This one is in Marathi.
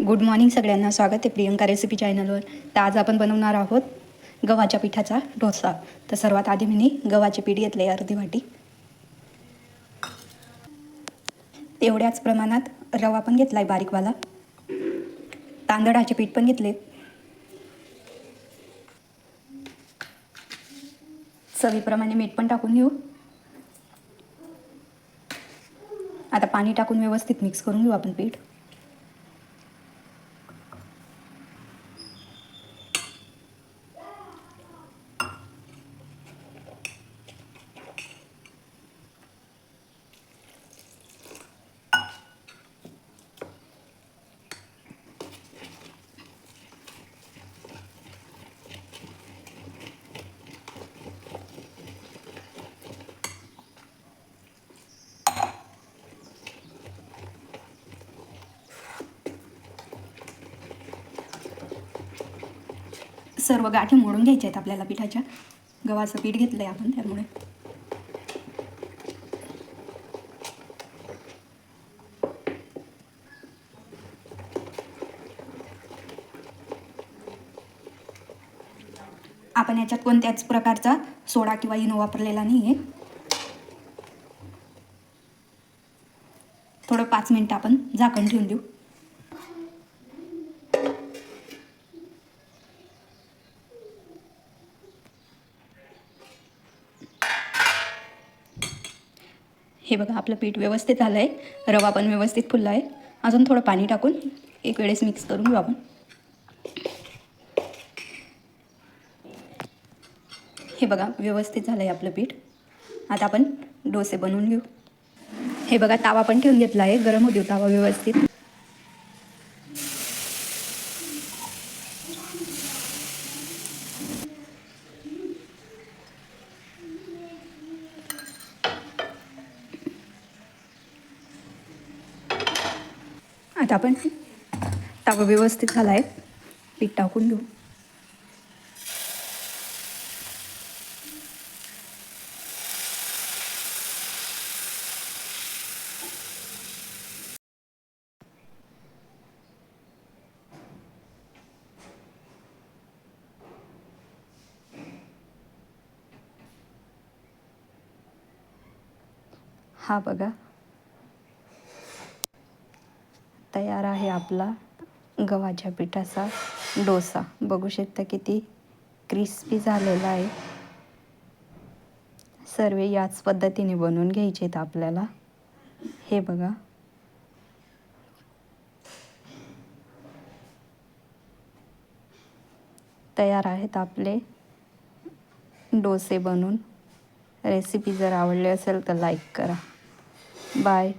गुड मॉर्निंग सगळ्यांना. स्वागत आहे प्रियंका रेसिपी चॅनलवर. तर आज आपण बनवणार आहोत गव्हाच्या पिठाचा डोसा. तर सर्वात आधी मी गव्हाचे पीठ घेतले अर्धी वाटी. तेवढ्याच प्रमाणात रवा पण घेतला आहे बारीकवाला. तांदळाचे पीठ पण घेतले. चवीप्रमाणे मीठ पण टाकून घेऊ. आता पाणी टाकून व्यवस्थित मिक्स करून घेऊ आपण पीठ. सर्व गाठी मोडून घ्यायच्या आहेत आपल्याला पिठाच्या. गव्हाचं पीठ घेतलं आहे आपण त्यामुळे. आपण याच्यात कोणत्याच प्रकारचा सोडा किंवा इनो वापरलेला नाही आहे. थोडं 5 मिनिटं आपण झाकण ठेवून देऊ. हे बघा आपलं पीठ व्यवस्थित झालं आहे. रवा पण व्यवस्थित फुलला आहे. अजून थोडं पाणी टाकून एक वेळेस मिक्स करून घेऊ आपण. हे बघा व्यवस्थित झालं आहे आपलं पीठ. आता आपण डोसे बनवून घेऊ. हे बघा तावा पण ठेवून घेतला आहे. गरम होऊ देऊ तावा व्यवस्थित. आता आपण तावा व्यवस्थित झाला आहे. पीठ टाकून घेऊ. हा बघा तयार आहे आपला गव्हाच्या पिठाचा डोसा. बघू शकता किती क्रिस्पी झालेला आहे. सर्व याच पद्धतीने बनवून घ्यायचे आहेत आपल्याला. हे बघा तयार आहेत आपले डोसे बनून. रेसिपी जर आवडली असेल तर लाईक करा. बाय.